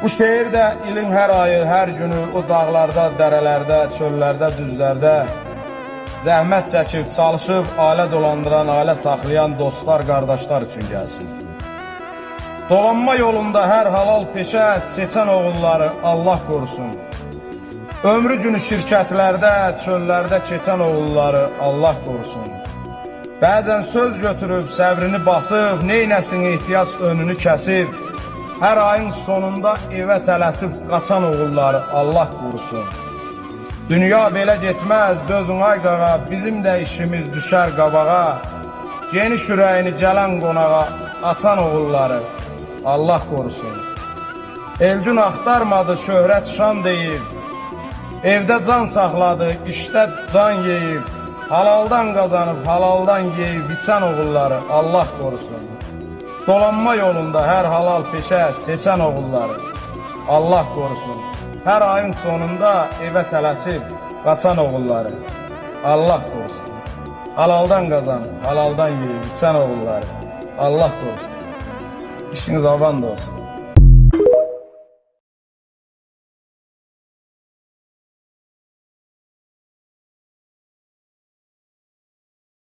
Bu şehir də ilin hər ayı, hər günü o dağlarda, dərələrdə, çöllərdə, düzlərdə zəhmət çəkib, çalışıb, ailə dolandıran, ailə saxlayan dostlar, qardaşlar üçün gəlsin. Dolanma yolunda hər halal peşə seçən oğulları Allah qorusun. Ömrü günü şirkətlərdə, çöllərdə keçən oğulları Allah qorusun. Bəzən söz götürüb, səbrini basıb, neynəsin ehtiyac önünü kəsib, hər ayın sonunda evə tələsib qaçan oğulları Allah qorusun. Dünya belə getməz, dözün ay qağa, bizim də işimiz düşər qabağa, geniş ürəyini gələn qonağa açan oğulları Allah qorusun. Elgün axtarmadı, şöhrət şan deyib, evdə can saxladı, işdə can yeyib, halaldan qazanıb, halaldan yeyib, içən oğulları Allah qorusun. Dolanma yolunda hər halal peşə seçən oğulları Allah qorusun. Hər ayın sonunda evə tələsib qaçan oğulları Allah qorusun. Halaldan qazanıb, halaldan yeyib, içən oğulları Allah qorusun. İşiniz avan da olsun.